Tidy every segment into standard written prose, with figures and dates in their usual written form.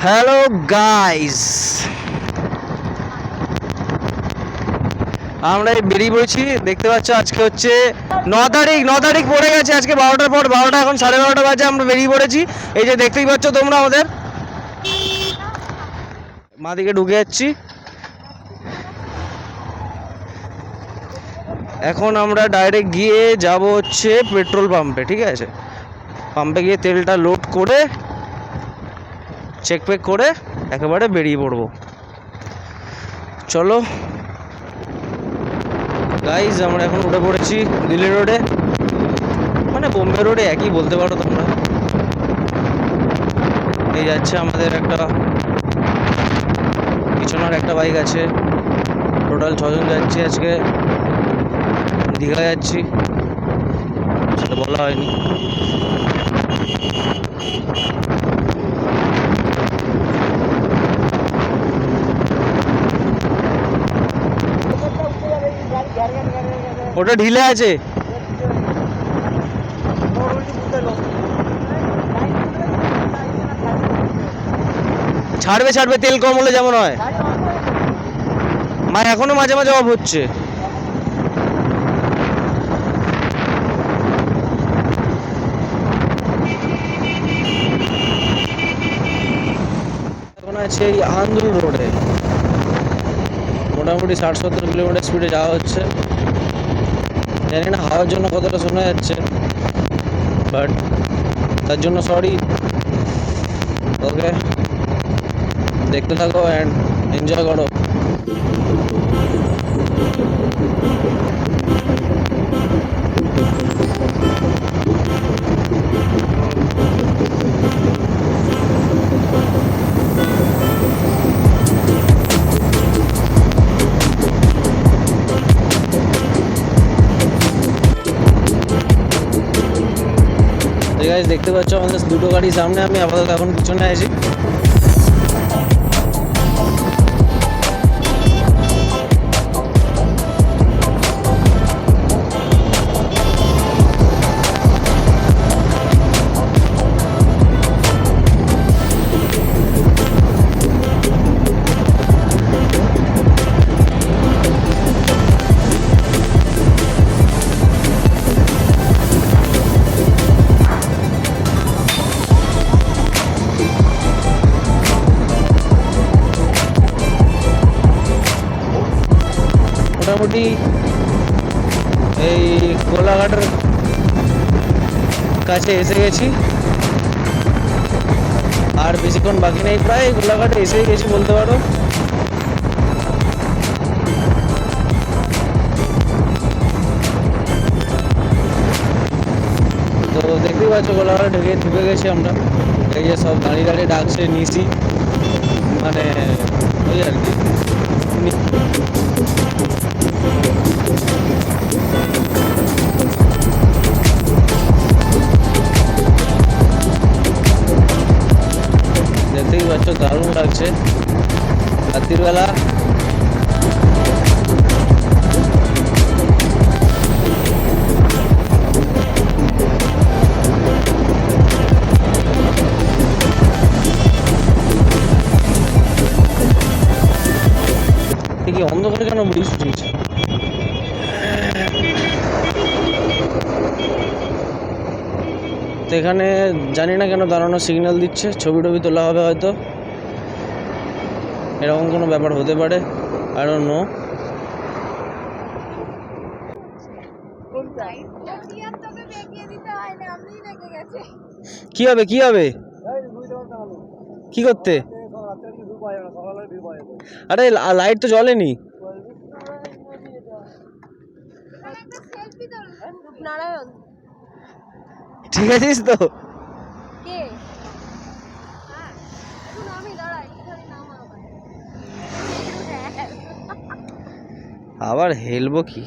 Hello guys, আমরা বেরিয়ে পড়েছি। দেখতে পাচ্ছ আজকে হচ্ছে 9 তারিখ পড়ে গেছে। আজকে 12টার পর 12টা, এখন 12:30 বাজে। আমরা বেরিয়ে পড়েছি। এই যে দেখতেই পাচ্ছ তোমরা আমাদের মাদিকে ঢুকে যাচ্ছি। এখন আমরা ডাইরেক্ট গিয়ে যাব হচ্ছে পেট্রোল পাম্পে। ঠিক আছে, পাম্পে গিয়ে তেলটা লোড করে চেক পেক করে একেবারে বেরিয়ে পড়বো। চলো গাইজ, আমরা এখন উঠে পড়েছি দিল্লি রোডে, মানে বোম্বে রোডে একই বলতে পারো তোমরা। এই যাচ্ছে আমাদের একটা পিছনের একটা বাইক আছে। টোটাল 6 জন যাচ্ছি আজকে। দীঘা যাচ্ছি, সেটা বলা হয়নি। ওটা ঢিলে আছে। ছাড়বে ছাড়বে, তেল কম হলে যেমন হয়। মা এখনো মাঝে মাঝে অফ হচ্ছে। এখন আছে এই আন্ধ্র রোডে, মোটামুটি 60-70 কিলোমিটার স্পিডে যাওয়া হচ্ছে। জানি না হাওয়ার জন্য কতটা শোনা যাচ্ছে, বাট তার জন্য সরি। ওকে, দেখতে থাকো অ্যান্ড এনজয় করো। গাইস, দেখতে পাচ্ছ আমাদের দুটো গাড়ি সামনে, আমি আপাতত এখন পিছনে আছি। মোটামুটি এই কোলাঘাটের কাছে এসে গেছি, আর বেশিক্ষণ বাকি নেই। প্রায় কোলাঘাটে এসেই গেছি বলতে পারো। তো দেখতেই পাচ্ছ কোলাঘাটে ঢুকে গেছি আমরা। এই যে সব দাঁড়িয়ে দাঁড়িয়ে ডাকছে নিসি, মানে ওই আর কি। দেখতেই পাচ্ছ দারুণ লাগছে রাত্রির বেলা। কি অন্ধকার কেন বৃষ্টি হচ্ছে? তো এখানে জানি না কেন দাঁড়ানো সিগন্যাল দিচ্ছে, ছবি টবি তোলা হবে হয়তো, এরকম কোনো ব্যাপার হতে পারে, আই ডোন্ট নো। কি হবে কি হবে, কি করতে? আরে লাইট তো জ্বলেনি। ঠিক আছিস তো? আবার হেলবো কি?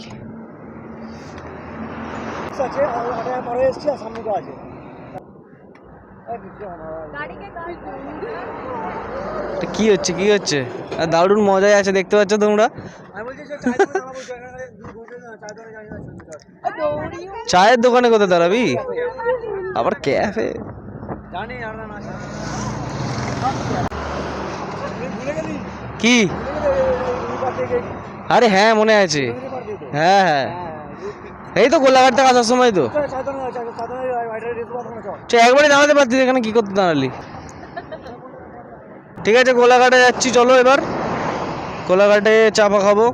কি হচ্ছে কি হচ্ছে? দারুণ মজাই আছে, দেখতে পাচ্ছ তোমরা। চায়ের দোকানে কোথায় দাঁড়াবি? আবার ক্যাফে? কি? আরে হ্যাঁ মনে আছে, হ্যাঁ হ্যাঁ এই তো গোলাঘাট থেকে আসার সময় তো। একবারই দাঁড়াতে পারতিস, এখানে কি করতে দাঁড়ালি? ঠিক আছে গোলাঘাটে যাচ্ছি, চলো এবার গোলাঘাটে চাপা খাবো,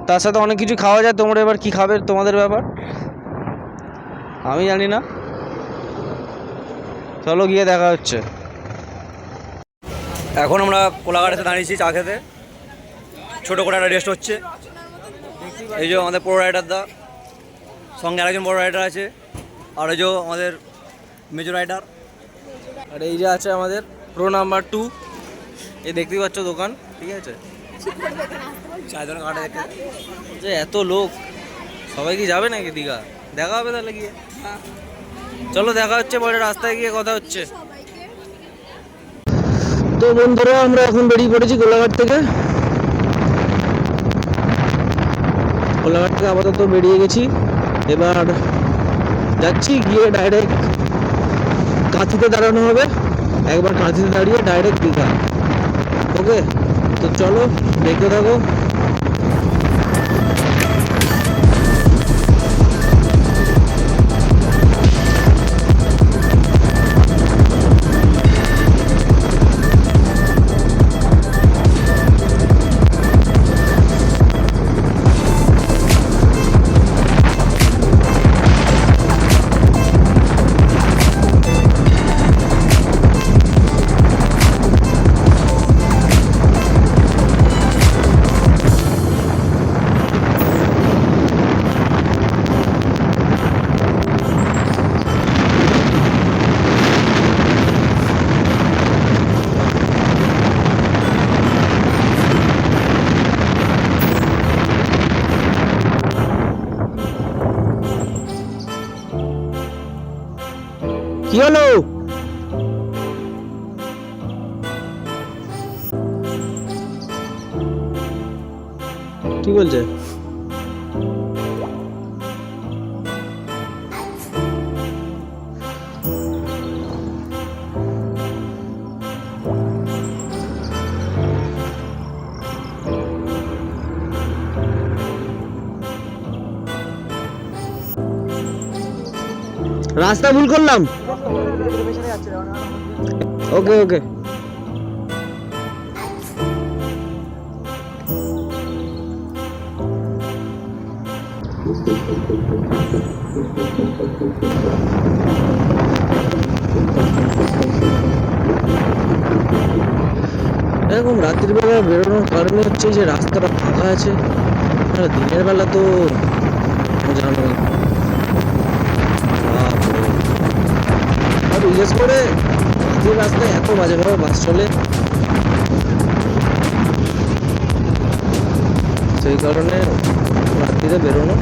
তার সাথে অনেক কিছু খাওয়া যায়। তোমরা এবার কি খাবে তোমাদের ব্যাপার, আমি জানি না। চলো গিয়ে দেখা হচ্ছে। এখন আমরা কোলাঘাটে দাঁড়িয়েছি চা খেতে, ছোটো করে একটা রেস্ট হচ্ছে। এই যে আমাদের প্রো রাইডার দা, সঙ্গে আরেকজন বড় রাইডার আছে, আর এই যে আমাদের মেজর রাইডার। আর এই যে আছে আমাদের প্রো নাম্বার 2, এই দেখতেই পাচ্ছ দোকান, ঠিক আছে। চায়ের দোকান ঘাটে দেখতে যে এত লোক, সবাই কি যাবে নাকি দীঘা? দেখা হবে তাহলে গিয়ে। চলো দেখা হচ্ছে পরে, রাস্তায় গিয়ে কথা হচ্ছে। তো বন্ধুরা আমরা এখন বেরিয়ে পড়েছি গোলাঘাট থেকে। গোলাঘাট থেকে আপাতত বেরিয়ে গেছি, এবার যাচ্ছি গিয়ে ডাইরেক্ট কাঁথিতে দাঁড়ানো হবে। একবার কাঁথিতে দাঁড়িয়ে ডাইরেক্ট দীঘা। ওকে, তো চলো দেখতে থাকো। কি হলো? কি বলছে? রাস্তা ভুল করলাম। ওকে ওকে। এরকম রাত্রির বেলা বেরোনোর কারণে হচ্ছে যে রাস্তাটা ফাঁকা আছে, আর দিনের বেলা তো জানো, আর বিশেষ করে রাত্রির রাস্তায় এত বাজেভাবে বাস চলে, সেই কারণে রাত্রিতে বেরোনো।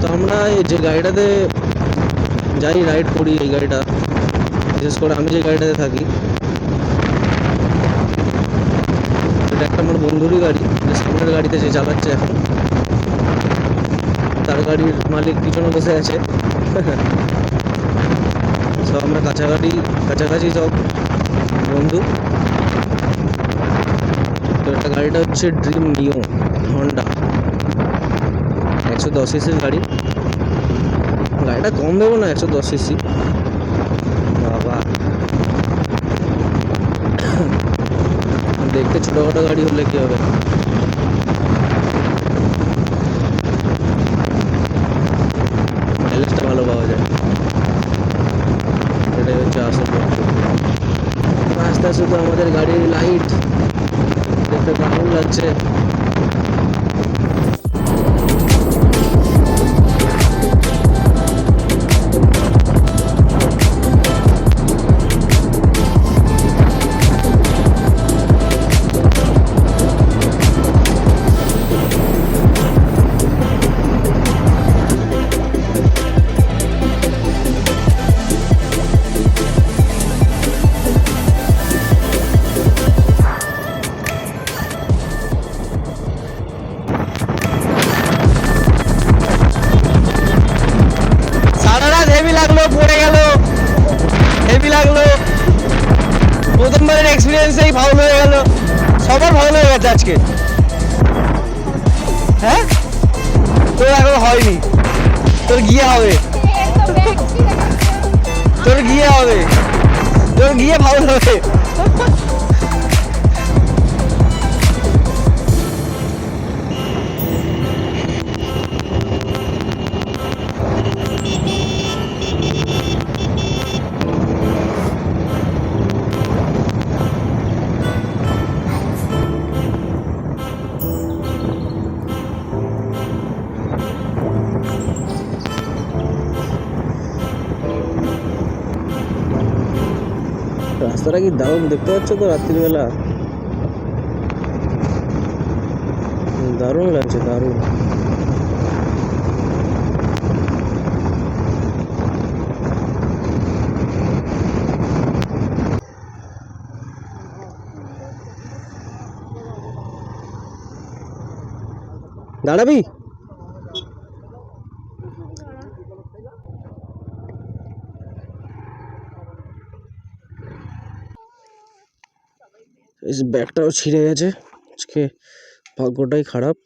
তো আমরা এই যে গাড়িটাতে যাই রাইড করি, এই গাড়িটা বিশেষ করে আমি যে গাড়িটাতে থাকি, এটা একটা আমার বন্ধুরই গাড়ি, যে সামনের গাড়িতে যে চালাচ্ছে এখন, তার গাড়ির মালিক পিছনে বসে আছে। সব আমরা কাছাকাছি সব বন্ধু। তো এটা গাড়িটা হচ্ছে ড্রিম নিও হন্ডা। 110 সিসির গাড়ি, গাড়িটা কম দেবো না, 110 সিসি। বাবা দেখতে ছোটোখাটো গাড়ি হলে কি হবে, মাইলেজটা ভালো পাওয়া যায়, এটাই হচ্ছে আসল ব্যাপার। আস্তে আস্তে তো আমাদের গাড়ির লাইট দেখতে দারুণ লাগছে। সারা রাত হেভি লাগলো, পড়ে গেল, হেভি লাগলো, প্রথমবারের এক্সপিরিয়েন্সেই ফাউল হয়ে গেল, সবার ফাউল হয়ে গেছে আজকে। হ্যাঁ তোর এখন হয়নি, তোর গিয়ে হবে, তোর গিয়ে হবে, তোর গিয়ে ফাউল হবে। রাস্তাটা কি দারুণ দেখতে পাচ্ছ তো, রাত্রিবেলা দারুণ লাগছে, দারুণ। দাঁড়াবি? এই ব্যাগটাও ছিঁড়ে গেছে, আজকে ভাগ্যটাই খারাপ।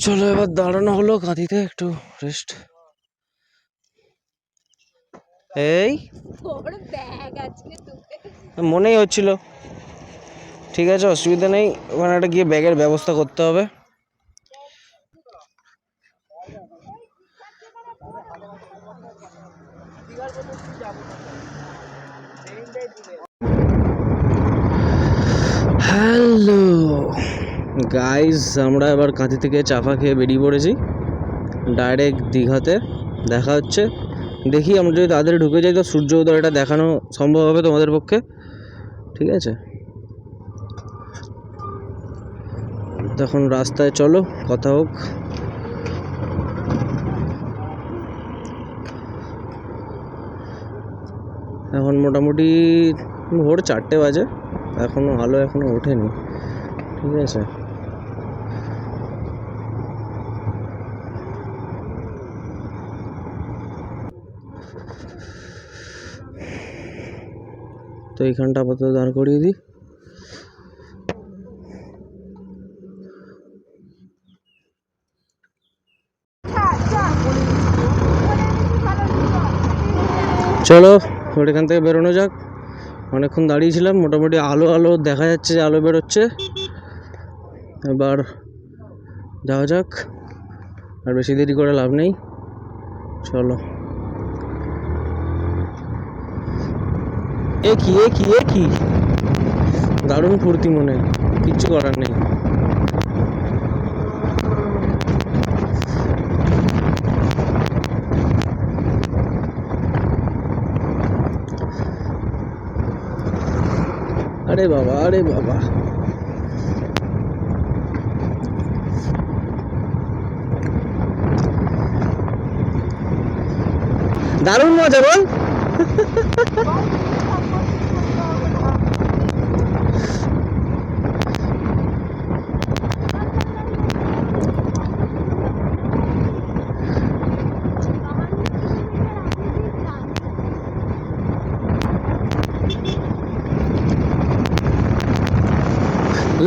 চলো এবার দাঁড়ানো হলো, কাঁদিতে একটু রেস্ট। এই মনেই হচ্ছিল, ঠিক আছে অসুবিধা নেই, ওখানে একটা গিয়ে ব্যাগের ব্যবস্থা করতে হবে। হ্যালো গাইজ, আমরা এবার কাঁথি থেকে চাপা খেয়ে বেরিয়ে পড়েছি ডাইরেক্ট দীঘাতে। দেখা হচ্ছে, দেখি আমরা যদি তাড়াতাড়ি ঢুকে যাই তো সূর্য উদয়টা দেখানো সম্ভব হবে তোমাদের পক্ষে, ঠিক আছে? তখন রাস্তায় চলো কথা হোক। এখন মোটামুটি ভোর 4টে বাজে, এখনো আলো এখনো ওঠেনি, ঠিক আছে? তো এইখানটা আপাতত দাঁড় করিয়ে দিই। চলো এখান থেকে বেরোনো যাক, অনেকক্ষণ দাঁড়িয়েছিলাম, মোটামুটি আলো আলো দেখা যাচ্ছে, আলো বেরোচ্ছে, এবার যাওয়া যাক, আর বেশি দেরি করে লাভ নেই, চলো। এ কি দারুণ ফুর্তি, মনে কিচ্ছু করার নেই। আরে বাবা, আরে বাবা, দারুণ মজা বল।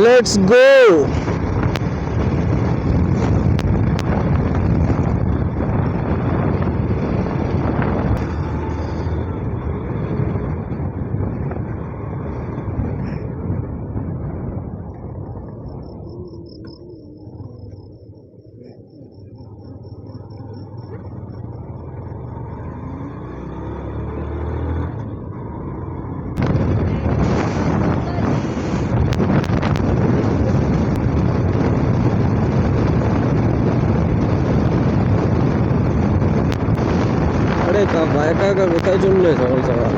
Let's go. আরে একা একা কোথায় চললে সবাই সবাই?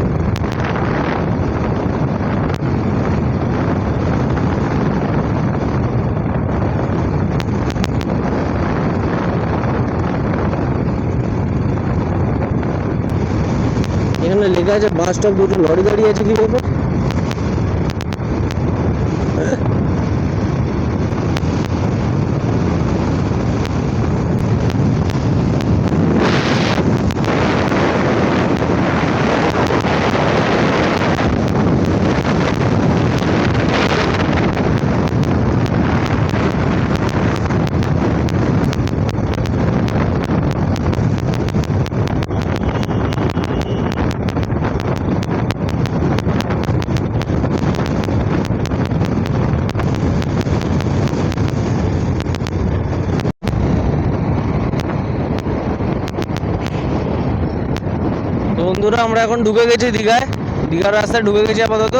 এখানে লেখা আছে বাস স্টপ, দুটো লরি দাঁড়িয়ে আছে, কি ব্যাপার? তো বন্ধুরা আমরা এখন ঢুকে গেছি দীঘায়, দীঘার রাস্তায় ঢুকে গেছি আপাতত।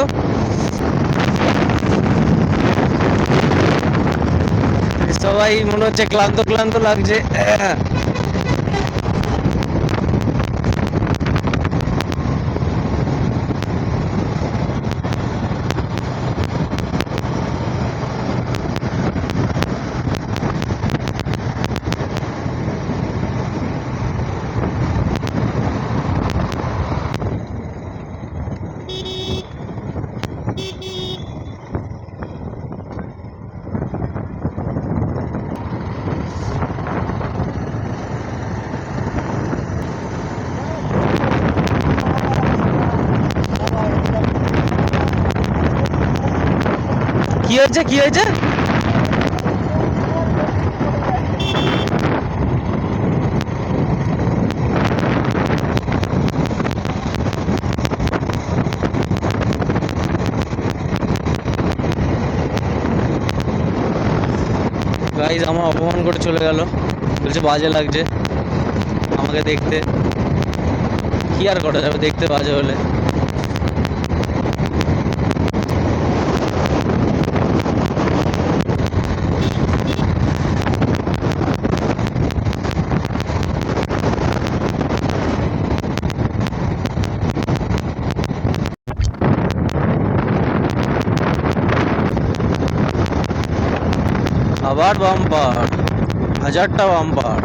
সবাই মনে হচ্ছে ক্লান্ত ক্লান্ত লাগছে। কি হয়েছে, কি হয়েছে? গাইজ আমার অপমান করে চলে গেল, বলছে বাজে লাগছে আমাকে দেখতে। কি আর করা যাবে, দেখতে বাজে হলে। আবার বাম্পার, 1000টা বাম্পার।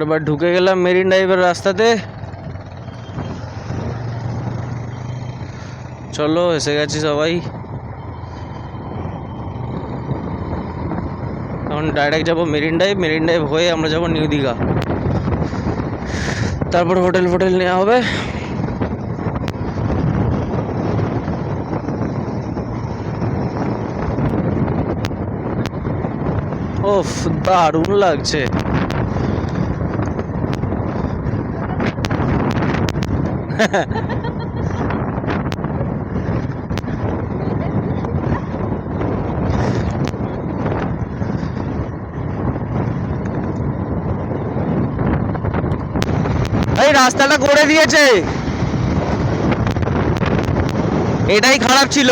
এবার ঢুকে গেলাম মেরিন ড্রাইভের রাস্তাতে। চলো এসে গেছি সবাই। এখন ডাইরেক্ট যাবো মেরিন ড্রাইভ, মেরিন ড্রাইভ হয়ে আমরা যাবো নিউ দীঘা, তারপর হোটেল ফোটেল নেওয়া হবে। ওফ দারুণ লাগছে। এই রাস্তাটা করে দিয়েছে, এটাই খারাপ ছিল।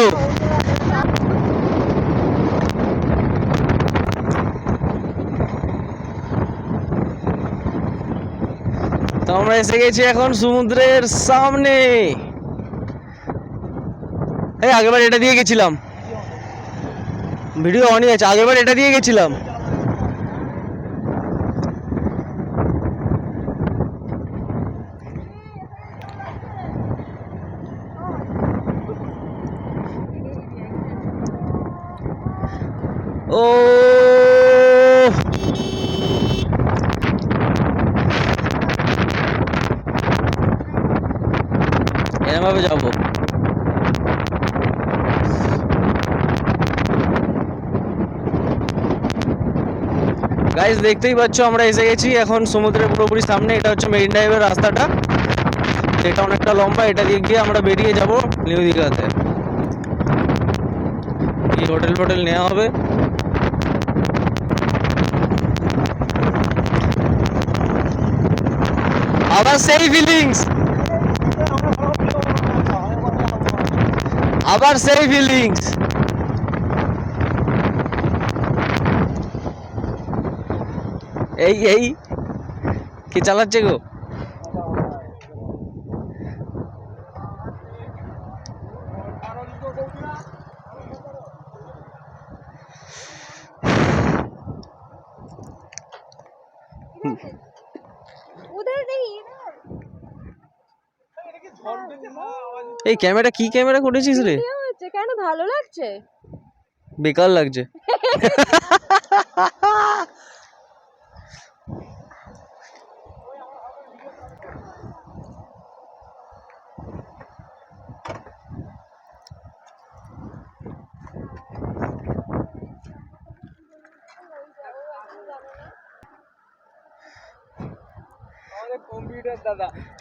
তো আমরা এসে গেছি এখন সমুদ্রের সামনে। এই আগেরবার এটা দিয়ে গেছিলাম, ভিডিও অনই আছে, আগেরবার এটা দিয়ে গেছিলাম। ও এরমভাবে যাবো। গাইস দেখতেই পাচ্ছ আমরা এসে গেছি এখন সমুদ্রের পুরোপুরি সামনে। এটা হচ্ছে মেরিন ড্রাইভের রাস্তাটা, এটা অনেকটা লম্বা। এটা দিয়ে গিয়ে আমরা বেরিয়ে যাব নিউ দীঘাতে। এই হোটেল ফোটেল নেওয়া হবে। আবার সেই ফিলিংস, আবার সেই ফিলিংস। এই কি চালাচ্ছে গো? এই ক্যামেরা কি ক্যামেরা করেছিস রে? কেন ভালো লাগছে? বেকার লাগছে।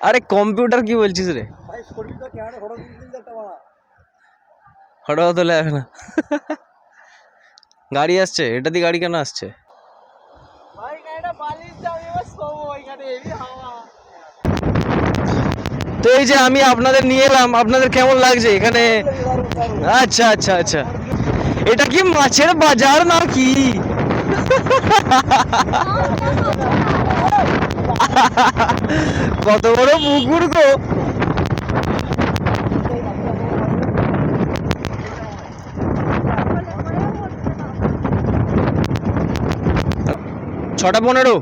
আরে কম্পিউটার কি বলছিস রে? ফটো তোলা যাবে না। গাড়ি আসছে, এটা দিয়ে গাড়ি কেন আসছে? তো এই যে আমি আপনাদের নিয়ে এলাম, আপনাদের কেমন লাগছে এখানে? আচ্ছা আচ্ছা আচ্ছা, এটা কি মাছের বাজার নাকি? কত বড় পুকুর গো! ছটা 15।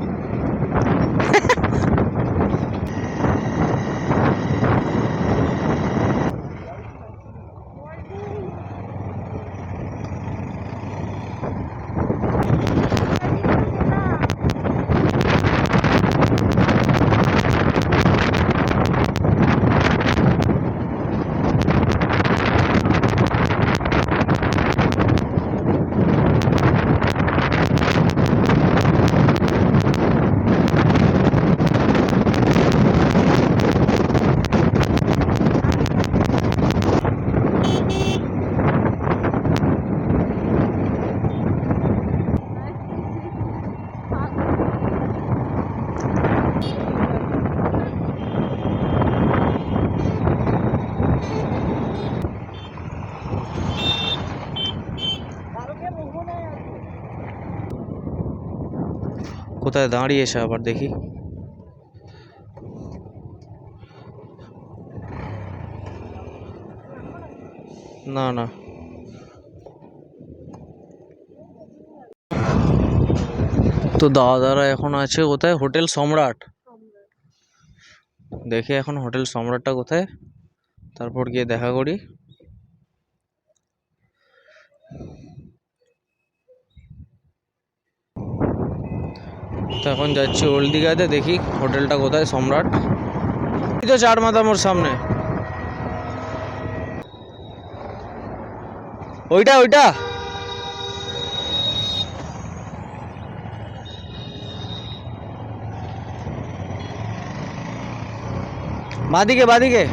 কোথায় দাঁড়িয়েছে আবার দেখি। না না, তো দাদারা এখন আছে কোথায়? হোটেল সম্রাট। দেখি এখন হোটেল সম্রাটটা কোথায়, তারপর গিয়ে দেখা করি। তো এখন যাচ্ছি ওল্ড দীঘাতে, দেখি হোটেলটা কোথায় সম্রাট। এই তো চার মাথা মোড় সামনে, ওইটা ওইটা। বাদিকে বাদিকে।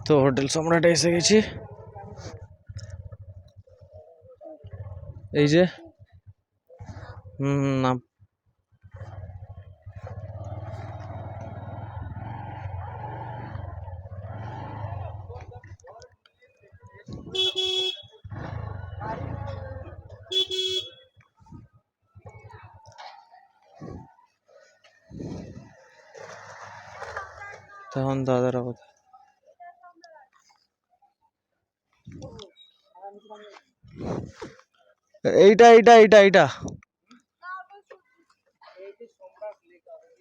তো হোটেল সম্রাটে এসে গেছি। এই যে নাম তখন দাদারা কোথায়? এইটা এইটা এইটা এইটা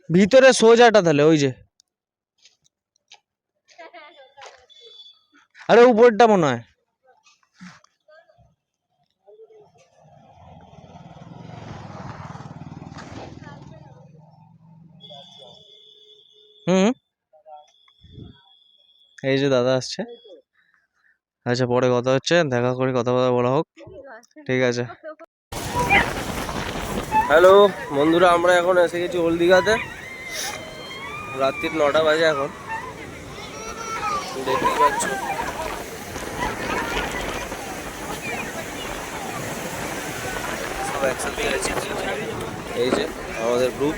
ভিতরে সোজাটা তাহলে ওই যে, আরে উপরটা মনে হয়। হুম, এই যে দাদা আসছে। আচ্ছা পরে কথা হচ্ছে, দেখা করে কথা বলা হোক, ঠিক আছে। হ্যালো বন্ধুরা, আমরা এখন এসে গেছি ওল্ড দীঘাতে। রাত্রির 9টা বাজে এখন, দেখতেই পাচ্ছ। সব একসাথে আছি, এই যে আমাদের গ্রুপ।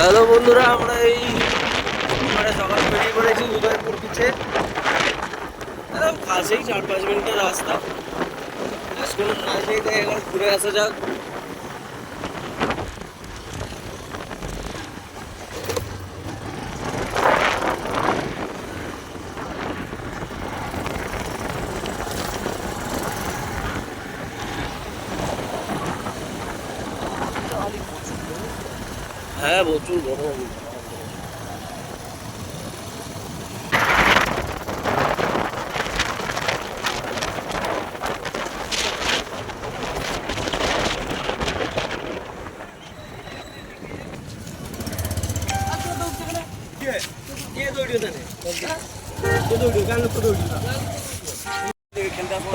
হ্যালো বন্ধুরা, আমরা এই সকালে বেরিয়ে পড়েছি উদয়পুর বিচে। একদম কাছেই, 4-5 মিনিটের রাস্তা। কোনো কাজ নেই, তাই এখন ঘুরে আসা যাক। হ্যাঁ প্রচুর গরম।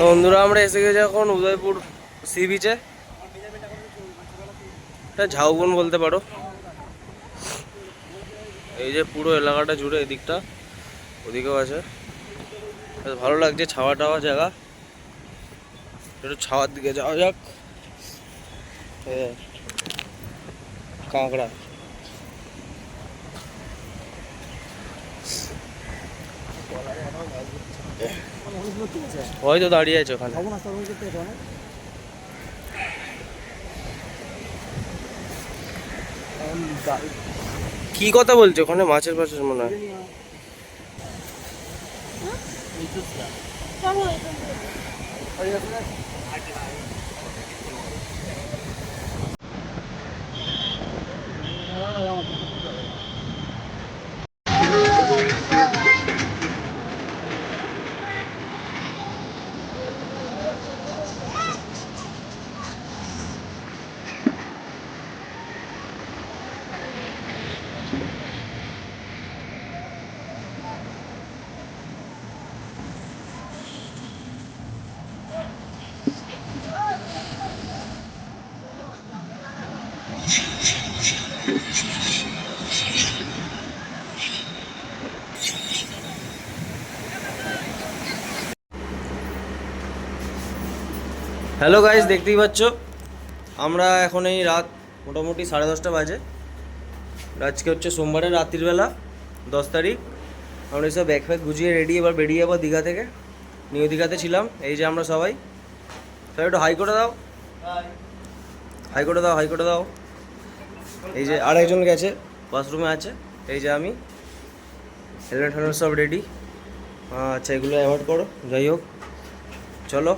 বন্ধুরা আমরা এসে গেছি এখন উদয়পুর সি বিচে। এটা ঝাউবন বলতে পারো। এই যে পুরো এলাকাটা জুড়ে, এদিকটা ওদিকেও আছে। বেশ ভালো লাগছে, ছাওয়া টাওয়া জায়গা। একটু ছাওয়ার দিকে যাওয়া যাক। কাঁকড়া, হয়তো দাঁড়িয়ে আছে ওখানে। কি কথা বলছো ওখানে? মাছের পাশের মনে হয়। হ্যালো গাইস, দেখতেই পাচ্ছ আমরা এখন এই রাত মোটামুটি 10:30 বাজে। আজকে হচ্ছে সোমবারের রাত্রিবেলা, 10 তারিখ। আমরা সব ব্যাগ ফ্যাগ গুছিয়ে রেডি, এবার বেরিয়ে যাবো দীঘা থেকে। নিউ দীঘাতে ছিলাম। এই যে আমরা সবাই একটু হাই করে দাও, হাই করে দাও, হাই করে দাও। এই যে আরেকজন গেছে, বাথরুমে আছে। এই যে আমি, হেলমেট হেলমেট সব রেডি। আচ্ছা এগুলো অ্যাভয়েড করো। যাই হোক, চলো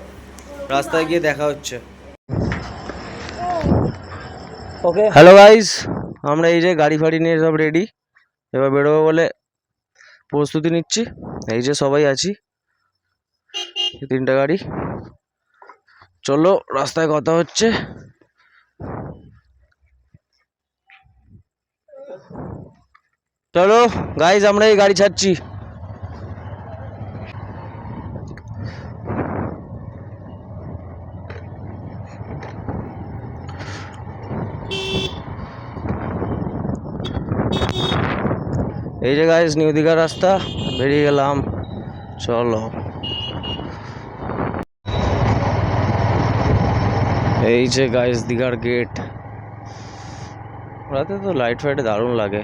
রাস্তায় গিয়ে দেখা হচ্ছে। ওকে হ্যালো গাইস, আমরা এই যে গাড়ি ফাড়ি নিয়ে সব রেডি, এবার বেরোবো বলে প্রস্তুতি নিচ্ছি। এই যে সবাই আছি, 3টা গাড়ি। চলো রাস্তায় কথা হচ্ছে। চলো গাইস, আমরা এই গাড়ি ছাড়ছি। এই যে গাইস নিউ দীঘার রাস্তা, বেরিয়ে গেলাম। চলো, এই যে গাইস দীঘার গেট। রাতে তো লাইট ফাইটে দারুণ লাগে।